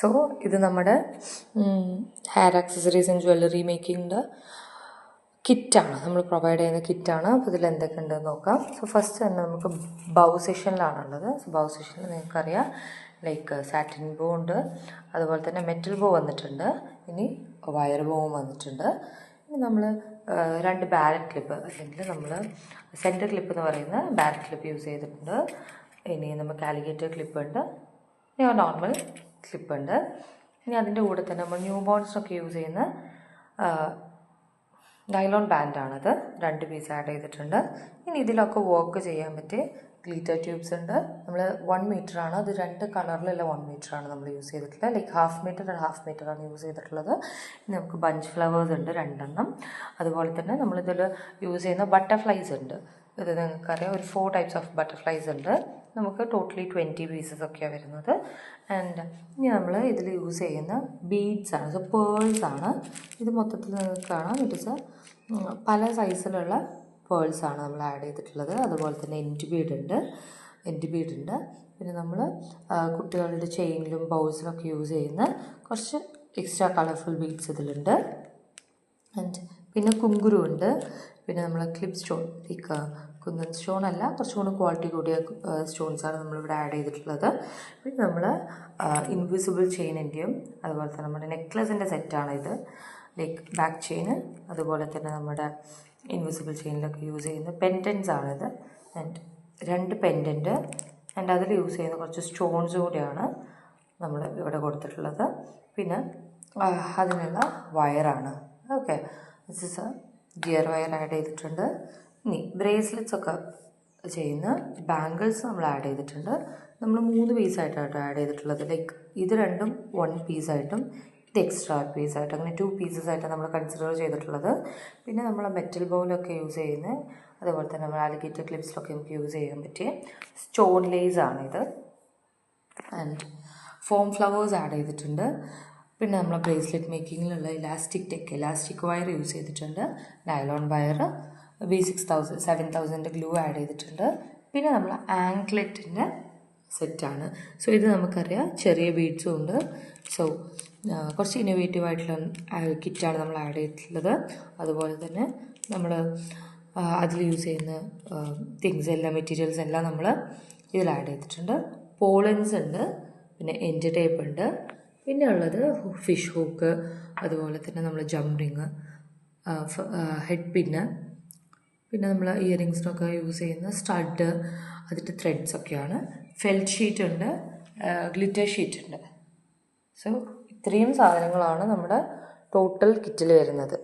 So ഇത് നമ്മുടെ hair accessories and jewellery മേക്കിങ്ങിൻ്റെ കിറ്റാണ്, നമ്മൾ പ്രൊവൈഡ് ചെയ്യുന്ന കിറ്റാണ്. അപ്പോൾ ഇതിൽ എന്തൊക്കെ ഉണ്ടെന്ന് നോക്കാം. സോ ഫസ്റ്റ് തന്നെ നമുക്ക് ബൗ സെഷനിലാണുള്ളത്. സോ ബൗ സെഷനിൽ നിങ്ങൾക്കറിയാം ലൈക്ക് സാറ്റിൻ ബോ ഉണ്ട്, അതുപോലെ തന്നെ മെറ്റൽ ബോ വന്നിട്ടുണ്ട്, ഇനി വയർ ബോവും വന്നിട്ടുണ്ട്. ഇനി നമ്മൾ 2 ബാരറ്റ് ക്ലിപ്പ് അല്ലെങ്കിൽ നമ്മൾ സെൻറ്റർ ക്ലിപ്പ് എന്ന് പറയുന്ന ബാരറ്റ് ക്ലിപ്പ് യൂസ് ചെയ്തിട്ടുണ്ട്. ഇനി നമുക്ക് ആലിഗേറ്റർ ക്ലിപ്പ് ഉണ്ട്, ഇനി നോർമൽ ക്ലിപ്പ് ഉണ്ട്. ഇനി അതിൻ്റെ കൂടെ തന്നെ നമ്മൾ ന്യൂ ബോൺസിനൊക്കെ യൂസ് ചെയ്യുന്ന നൈലോൺ ബാൻഡാണത്, 2 പീസ് ആഡ് ചെയ്തിട്ടുണ്ട്. ഇനി ഇതിലൊക്കെ വർക്ക് ചെയ്യാൻ പറ്റിയ ഗ്ലിറ്റർ ട്യൂബ്സ് ഉണ്ട്. നമ്മൾ 1 മീറ്ററാണ്, അത് 2 കളറിലുള്ള 1 മീറ്ററാണ് നമ്മൾ യൂസ് ചെയ്തിട്ടുള്ളത്. ലൈക്ക് 1/2 മീറ്റർ ആൻഡ് 1/2 മീറ്ററാണ് യൂസ് ചെയ്തിട്ടുള്ളത്. ഇനി നമുക്ക് ബഞ്ച് ഫ്ലവേഴ്സ് ഉണ്ട് 2 എണ്ണം. അതുപോലെ തന്നെ നമ്മളിതിൽ യൂസ് ചെയ്യുന്ന ബട്ടർഫ്ലൈസ് ഉണ്ട്. ഇത് നിങ്ങൾക്കറിയാം ഒരു 4 ടൈപ്സ് ഓഫ് ബട്ടർഫ്ലൈസ് ഉണ്ട്. നമുക്ക് ടോട്ടലി 20 പീസസ് ഒക്കെയാണ് വരുന്നത്. ആൻഡ് ഇനി നമ്മൾ ഇതിൽ യൂസ് ചെയ്യുന്ന ബീഡ്സ് ആണ്, സോ പേൾസ് ആണ്. ഇത് മൊത്തത്തിൽ നിങ്ങൾക്ക് കാണാം, ഇറ്റ് ഇസ് പല സൈസിലുള്ള പേൾസാണ് നമ്മൾ ആഡ് ചെയ്തിട്ടുള്ളത്. അതുപോലെ തന്നെ എൻഡ് ബീഡ് ഉണ്ട്. പിന്നെ നമ്മൾ കുട്ടികളുടെ ചെയിനിലും ബൗൾസിലൊക്കെ യൂസ് ചെയ്യുന്ന കുറച്ച് എക്സ്ട്രാ കളർഫുൾ ബീഡ്സ് ഇതിലുണ്ട്. ആൻഡ് പിന്നെ കുങ്കുരു ഉണ്ട്. പിന്നെ നമ്മൾ clip stone, like kundan stone അല്ല, കുറച്ചുകൂടി ക്വാളിറ്റി കൂടിയ സ്റ്റോൺസാണ് നമ്മളിവിടെ ആഡ് ചെയ്തിട്ടുള്ളത്. പിന്നെ നമ്മൾ ഇൻവിസിബിൾ ചെയിനിൻ്റെയും അതുപോലെ തന്നെ നമ്മുടെ നെക്ലസിൻ്റെ സെറ്റാണ് ഇത്, ലൈക്ക് ബാക്ക് ചെയിന്, അതുപോലെ തന്നെ നമ്മുടെ ഇൻവിസിബിൾ ചെയിനിലൊക്കെ യൂസ് ചെയ്യുന്ന പെൻഡൻസ് ആണിത്. ആൻഡ് 2 പെൻഡൻറ്റ് ആൻഡ് അതിൽ യൂസ് ചെയ്യുന്ന കുറച്ച് സ്റ്റോൺസ് കൂടിയാണ് നമ്മൾ ഇവിടെ കൊടുത്തിട്ടുള്ളത്. പിന്നെ അതിനുള്ള വയറാണ്. Okay, this is gear wire add ചെയ്തിട്ടുണ്ട്. ഇനി ബ്രേസ്ലെറ്റ്സ് ഒക്കെ ചെയ്യുന്ന ബാംഗിൾസ് നമ്മൾ ആഡ് ചെയ്തിട്ടുണ്ട്. നമ്മൾ 3 പീസായിട്ടാണ് ആഡ് ചെയ്തിട്ടുള്ളത്. ലൈക്ക് ഇത് രണ്ടും 1 പീസായിട്ടും ഇത് എക്സ്ട്രാ പീസായിട്ടും, അങ്ങനെ 2 പീസസ് ആയിട്ടാണ് നമ്മൾ കൺസിഡർ ചെയ്തിട്ടുള്ളത്. പിന്നെ നമ്മൾ മെറ്റൽ ബൗളൊക്കെ യൂസ് ചെയ്യുന്നത്, അതുപോലെ തന്നെ നമ്മൾ ആലിഗേറ്റർ ക്ലിപ്സിലൊക്കെ നമുക്ക് യൂസ് ചെയ്യാൻ പറ്റിയ സ്റ്റോൺ ലേസ് ആണിത്. ആൻഡ് ഫോം ഫ്ലവേഴ്സ് ആഡ് ചെയ്തിട്ടുണ്ട്. പിന്നെ നമ്മൾ ബ്രേസ്ലെറ്റ് മേക്കിങ്ങിലുള്ള ഇലാസ്റ്റിക് വയർ യൂസ് ചെയ്തിട്ടുണ്ട്. Nylon wire B6000 7000 glue add ചെയ്തിട്ടുണ്ട്. പിന്നെ നമ്മൾ ആങ്ക്ലെറ്റിൻ്റെ സെറ്റാണ്. സോ ഇത് നമുക്കറിയാം ചെറിയ ബീഡ്സും ഉണ്ട്. സോ കുറച്ച് ഇന്നോവേറ്റീവ് ആയിട്ടുള്ള കിറ്റാണ് നമ്മൾ ആഡ് ചെയ്തിട്ടുള്ളത്. അതുപോലെ തന്നെ നമ്മൾ അതിൽ യൂസ് ചെയ്യുന്ന തിങ്സ് എല്ലാം, മെറ്റീരിയൽസ് എല്ലാം നമ്മൾ ഇതിൽ ആഡ് ചെയ്തിട്ടുണ്ട്. പോളൻസ് ഉണ്ട്, പിന്നെ എൻഡ് ടേപ്പ് ഉണ്ട്, പിന്നെ ഉള്ളത് ഫിഷ് ഹൂക്ക്, അതുപോലെ തന്നെ നമ്മൾ ജംപ് റിങ്, ഹെഡ് പിന്ന്, പിന്നെ നമ്മൾ ഇയറിങ്സിനൊക്കെ യൂസ് ചെയ്യുന്ന സ്റ്റഡ്, അതിൻ്റെ ത്രെഡ്സൊക്കെയാണ്. ഫെൽറ്റ് ഷീറ്റ് ഉണ്ട്, ഗ്ലിറ്റർ ഷീറ്റ് ഉണ്ട്. സോ ഇത്രയും സാധനങ്ങളാണ് നമ്മുടെ ടോട്ടൽ കിറ്റിൽ വരുന്നത്.